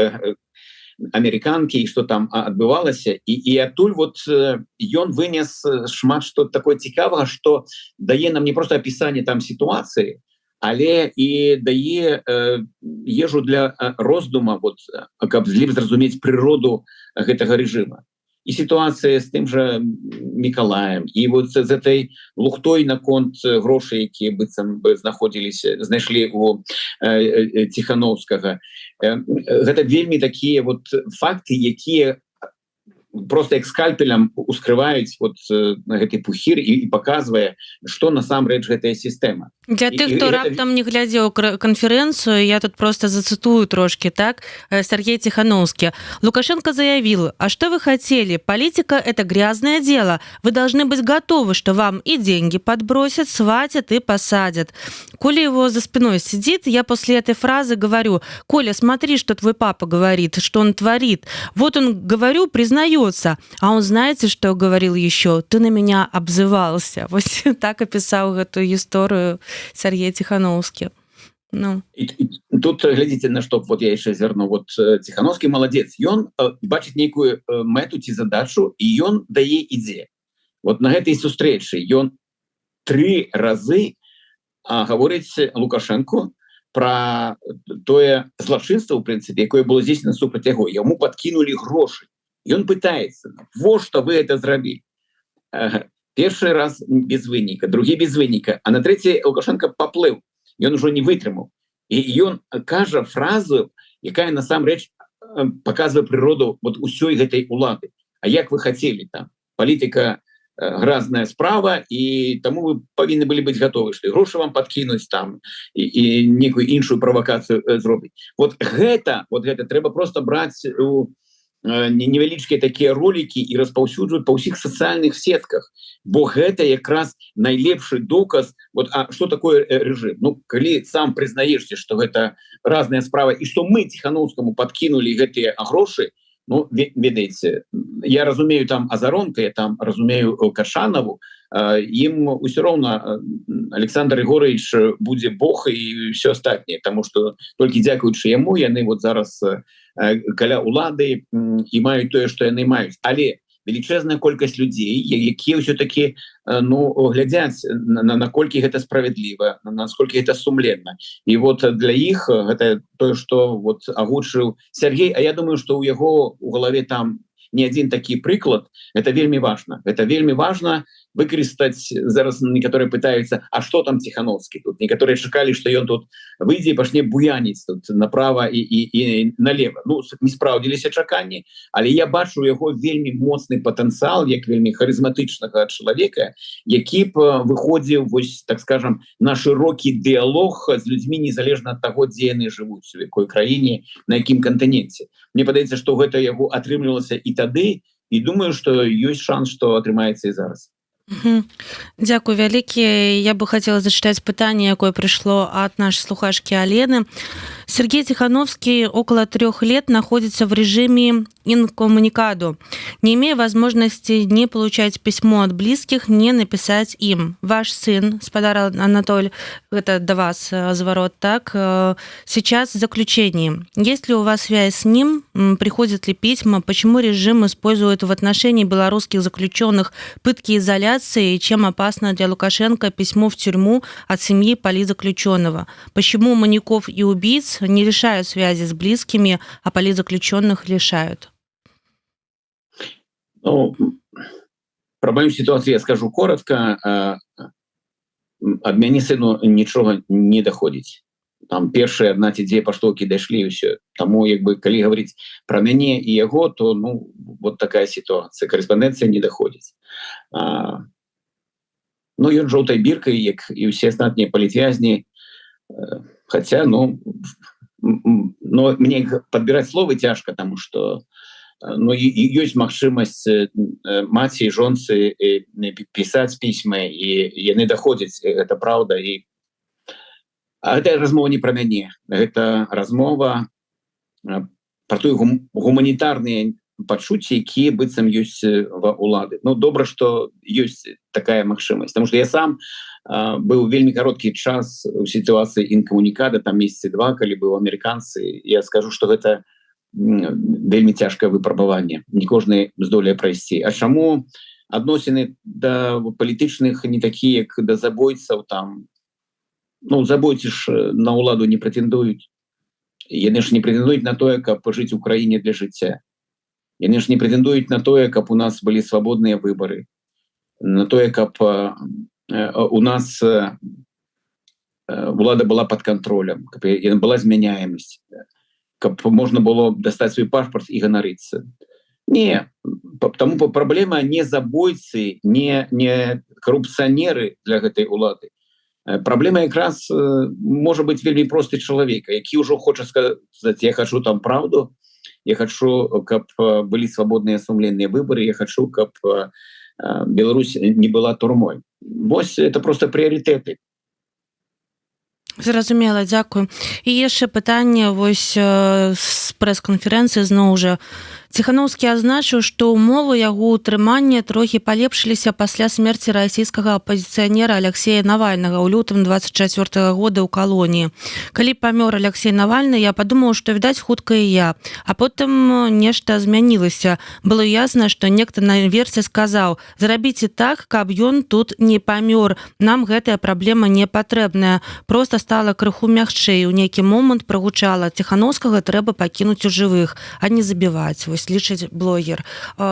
амерыканкі, і што там адбывалася, і адтуль вот ён вынес шмат што такое цікавага, што дае нам не проста апісанне там сітуацыі, але і дае ежу для роздума, вот, каб зразумець прыроду гэтага рэжыма. І сітуацыя з тым жа Мікалаем, і вот з этой лухтой наконт грошай, якія быццам бы знайшлі у Ціхановскага. Гэта вельмі такія вот факты, якія просто як скальпелем ускрываюць вот гэты пухір і паказвае, што насамрэч гэтая сістэма. Для тых, хто раптам не глядзеў канферэнцыю, я тут просто зацитую трошки, так? Сергей Тихановский. Лукашенко заявил: а что вы хотели? Политика – это грязное дело. Вы должны быть готовы, что вам и деньги подбросят, схватят и посадят. Коля его за спиной сидит, я после этой фразы говорю: Коля, смотри, что твой папа говорит, что он творит. Вот он, говорю, признается. А он, знаете, что говорил еще? Ты на меня обзывался. Вот так описал эту историю Сергей Тихановский. Ну. І тут глядзіце, на што вот я яшчэ звярну. Вот Тихановскі маладзец, ён бачыць нейкую мэту ці задачу, і ён дае ідзе. Вот на гэтай сустрэчы ён 3 разы гаворыць Лукашенку пра тое злачынства, у прынцыпе, якое было здзейснена супраць яго. Яму падкінулі грошы. Ён пытаецца: во што вы это зрабілі? Першы раз без выніка, другі без выніка, а на трэці Лукашенко паплыў. Ён ужо не вытрымаў. І ён кажа фразу, якая насамрэч паказвае прыроду вот усёй гэтай улады. А як вы хацелі там? Палітыка гразная справа, і таму вы павінны былі быць гатовы, што і грошы вам падкінуць там, і некую іншую правакацыю зробіць. Вот гэта трэба просто браць у невялічкія такія ролики і распаўсюджваць па ўсіх сацыяльных сетках, бо гэта якраз найлепшы доказ, вот, а што такое рэжым. Ну, калі сам прызнаешся, што гэта разная справа, і што мы Тихановскаму падкінулі гэтыя грошы, ну, ведаеце, я разумею там Азаронка, я там разумею Кашанову, ім усё роўна Александр Егорович будзе Бог і ўсё астатняе, таму што толькі дзякуючы яму яны вот зараз каля улады і маюць тое, што яны маюць. Але велічэзная колькасць людзей, якія ўсё-такі глядзяць, наколькі гэта справядліва, насколькі гэта сумленна. І вот для іх гэта тое, што вот агучыў Сергей, а я думаю, што ў яго у галаве там не адзін такі прыклад. Это вельмі важна. Это вельмі важна выкарыстаць. Зараз некаторыя пытаюцца, а што там Ціхановскі тут? Некаторыя чакалі, што ён тут выйдзе і пачне буяніць тут направа і налево. Ну, не спраўдзіліся чаканні, але я бачу яго вельмі моцны патэнцыял, як вельмі харызматычнага чалавека, які б выходзіў, вось, так скажем, на шырокі дыялог з людзьмі незалежна ад таго, дзе яны жывуць, у якой краіне, на якім кантыненце. Мне падаецца, што гэта яго атрымлівалася і тады, і думаю, што ёсць шанс, што атрымаецца і зараз. Дзякуй вялікі. Я бы хацела зачытаць пытанне, якое прыйшло ад нашай слухачкі Алены. Сергей Тихановский около 3 лет находится в режиме инкоммуникадо, не имея возможности не получать письмо от близких, не написать им. Ваш сын, спадар Анатоль, это до вас заворот, так, сейчас в заключении. Есть ли у вас связь с ним? Приходят ли письма? Почему режим использует в отношении белорусских заключенных пытки изоляции? И чем опасно для Лукашенко письмо в тюрьму от семьи политзаключенного? Почему маньяков и убийц не лишают связи с близкими, а политзаключенных лишают? Ну, про мою ситуацию я скажу коротко. Ад мяне сыну нічога не даходзіць. Там першыя адна ці дзве паштоўкі дайшлі і ўсё. Таму, як бы, калі гаварыць пра мяне і яго, то, ну, вот такая сітуацыя. Карэспандэнцыя не даходзіць. Ну, ён жоўтай біркай, як і ўсе астатнія палітвязні. Хаця, ну, мне падбіраць словы цяжка, таму што ну, ёсць магчымасць маці і жонцы пісаць пісьмы, і яны даходзяць, гэта праўда. А гэта размова не пра мяне. Гэта размова пра той гуманітарныя пачуцці, якія быццам ёсць ва ўлады. Ну, добра, што ёсць такая магчымасць, таму што я сам быў вельмі кароткі час у сітуацыі інкамунікада, там месяцы 2, калі быў амерыканцы. Я скажу, што гэта вельмі цяжкае выпрабаванне. Не кожны здолее прайсці. А чаму адносіны да палітычных не такія, як да забойцаў там? Ну, забойцы ж на ўладу не прэтэндуюць. Яны ж не прэтэндуюць на тое, каб жыць у краіне для жыцця. Яны ж не прэтэндуюць на тое, каб у нас былі свабодныя выбары, на тое, каб у нас ўлада была пад кантролем, каб яна была змяняемасць, каб можна было дастаць свой пашпарт і ганарыцца. Не, таму праблема не забойцы, не карупцыянеры для гэтай улады. Праблема якраз можа быць вельмі просты чалавек, які ўжо хоча сказаць, я хачу там праўду, я хачу, каб былі свабодныя сумленныя выбары, я хачу, каб Беларусь не была турмой. Вось это просто прыярытэты. Зразумела, дзякую. І яшчэ пытанне вось з прэс-канферэнцыі зноў жа. Ціхановскі азначыў, што ўмовы яго ўтрымання трохі палепшыліся пасля смерці расійскага апазіцыянера Алексея Навальнага ў лютым 24 года ў калоніі. Калі памёр Алексей Навальны, я падумаў, што відаць хутка і я. А потым нешта змянілася. Было ясна, што нехта наверсе сказаў: зрабіце так, каб ён тут не памёр. Нам гэтая праблема не патрэбная. Проста стала крыху мякчэй. У нейкі момант прагучала: Ціхановскага трэба пакінуць у жывых, а не забіваць. Вось лічыць блогер.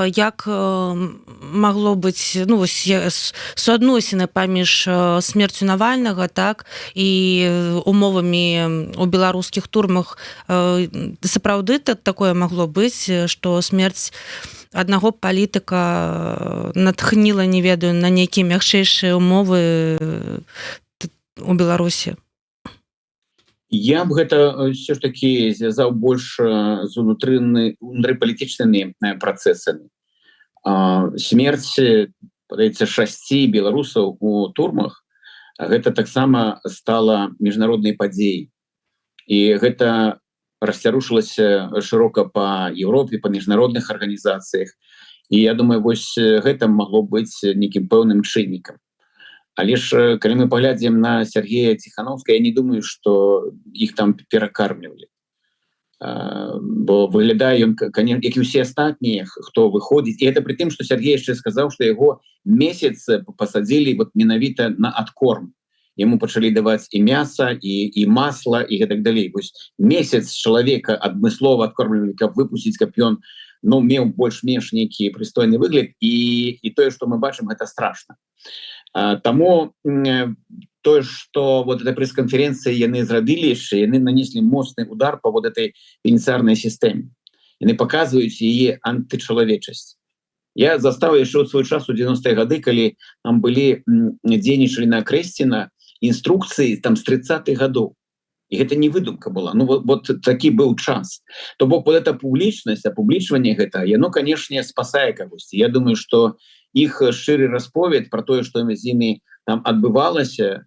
Як магло быць, ну, вось суадносіны паміж смерцю Навальнага, так, і умовамі у беларускіх турмах? Сапраўды такое магло быць, што смерць аднаго палітыка натхніла, не ведаю, на нейкія мякчэйшыя умовы у Беларусі? Я б гэта все ж таки звязаў больш з унутрыпалітычнымі працэсамі. Смерць, падаецца, 6 беларусаў у турмах, гэта таксама стала міжнароднай падзеяй. І гэта расцярушылася шырока па Еўропе, па міжнародных арганізацыях. І я думаю, вось гэта магло быць нейкім пэўным чыннікам. Але ж, калі мы паглядзім на Сергея Тихановскага, я не думаю, што іх там перакармлівалі. Бо выглядае ён, як і ўсе астатнія, хто выходзіць. І это пры тым, што Сергей яшчэ сказаў, што яго месяц пасадзілі вот менавіта на адкорм. Яму пачалі даваць і мяса, і масла, і гэтак далей. Вось месяц чалавека адмыслова адкормлівалі, каб выпусціць, каб ён ну, меў больш-менш нейкі прыстойны выгляд, і тое, што мы бачым, гэта страшна. Таму тое, што вот этой прэс-канферэнцыі яны зрабілі яшчэ, яны нанеслі моцны удар па вот этой пенітенцыярнай сістэме. Яны паказваюць яе антычалавечасць. Я застаў яшчэ ў свой час у 90-е гады, калі там былі дзейнічалі на Крэсціна інструкцыі там з 30-х гадоў. І гэта не выдумка была. Ну вот такі быў час. То бок вот эта публічнасць, апублічванне гэта, яно, канешне, спасае кагосьці. Я думаю, што іх шчыры расповед пра тое, што з імі там адбывалася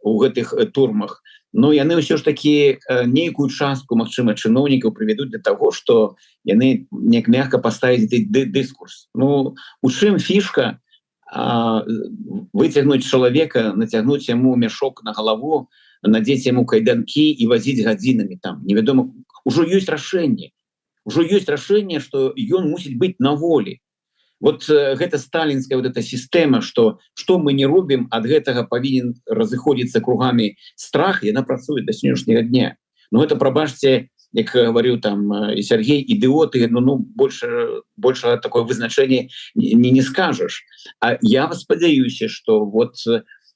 у гэтых турмах, но яны ўсё ж такі нейкую частку, магчыма, чыноўнікаў прывядуць да таго, што яны неяк мякка паставяць дыскурс. Ну, у чым фішка выцягнуць чалавека, нацягнуць яму мяшок на галаву, надзець яму кайданкі і вазіць гадзінамі там. Невядома, ужо ёсць рашэнне. Ужо ёсць рашэнне, што ён мусіць быць на волі. Вот гэта сталінская вот эта сістэма, што мы не робім, ад гэтага павінен разыходзіцца кругамі страх, яна працуе да сённяшняга дня. Ну гэта, прабачце, як гаварыў там і Сергей, ідыоты, ну больше такое вызначэнне не скажаш. А я спадзяюся, што вот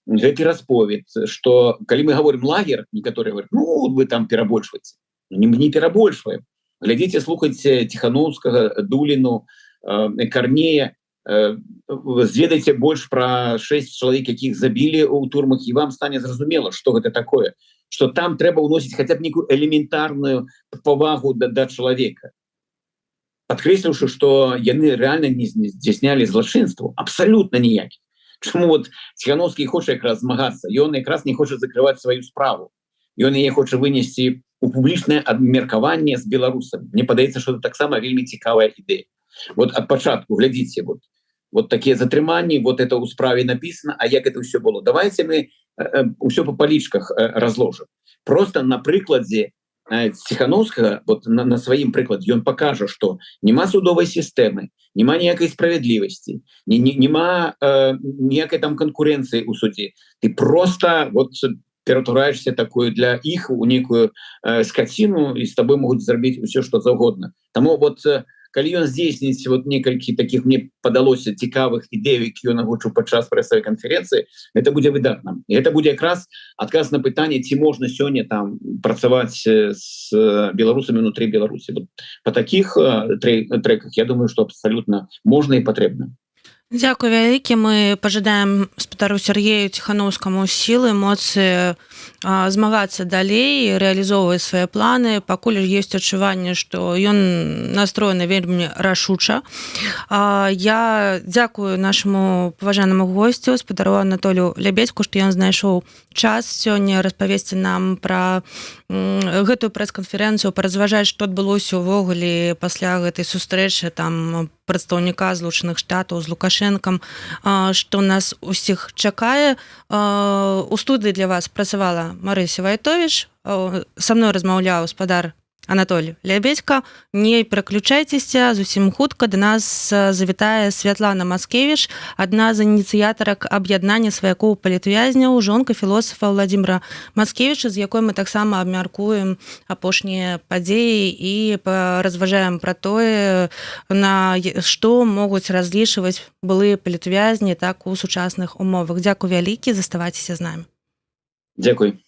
гэты расповед, што калі мы говорим лагер, некаторыя говорят, ну вы там перабольшваеце. Не перабольшваем. Глядзіце, слухайце Тихановскага, Дуліну, Карнея, зведайце больш пра 6 чалавек, якіх забілі ў турмах, і вам стане зразумела, што гэта такое, што там трэба ўносіць хаця б нейкую элементарную павагу да чалавека, падкрэсліўшы, што яны рэальна не здзяйснялі злачынстваў абсалютна ніякіх. Чаму вот Тихановскі хоча якраз змагацца? Ён якраз не хоча закрываць сваю справу. Ён яе хоча вынесці ў публічнае абмеркаванне з беларусамі. Мне падаецца, што это таксама вельмі цікавая ідэя. Вот ад пачатку, глядзіце, вот такія затрыманні, вот это ў справе написано, а як это ўсё было. Давайте мы ўсё по палічках разложым. Просто на прыкладзе Тихановскага, вот на сваім прыкладзе, ён пакажа, што няма судовай сістэмы, няма ніякай справядлівасці, няма ніякай там канкурэнцыі ў судзе. Ты просто вот ператвараешься такую для іх у некую скаціну, і з табой могуць зрабіць усё, што заўгодна. Таму вот калі ён здзейсніць вот некалькі таких, мне падалося, цікавых ідэй, які ён агучыў падчас прэсавай канферэнцыі, гэта будзе выдатна. І гэта будзе якраз адказ на пытанне, ці можна сёння там працаваць з беларусамі ўнутры Беларусі. Вот па такіх трэках, я думаю, што абсалютна можна і патрэбна. Дзякуй вялікі. Мы пажадаем спадару Сергею Тихановскаму сілы, эмоцыі змагацца далей, рэалізоўваць свае планы. Пакуль ёсць адчуванне, што ён настроены вельмі рашуча. Я дзякую нашаму паважанаму госцю, спадару Анатолію Лябедзьку, што ён знайшоў час сёння распавесці нам пра гэтую прэс-канферэнцыю, паразважаць, што адбылося ўвогуле пасля гэтай сустрэчы там прадстаўніка Злучаных Штатаў з Лукашэнкам, што нас усіх чакае. У студыі для вас працавала Марыся Вайтовіч, са мной размаўляў спадар Анатолій Лябедзька. Не пераключайцеся, зусім хутка да нас завітае Святлана Маскевіч, адна з ініцыятарак аб'яднання сваякоў палітвязняў, жонка філосафа Владзіміра Маскевіча, з якой мы таксама абмяркуем апошнія падзеі і разважаем пра тое, на што могуць разлічваць былыя палітвязні так у сучасных умовах. Дзякуй вялікі, заставайцеся з намі. Дзякуй.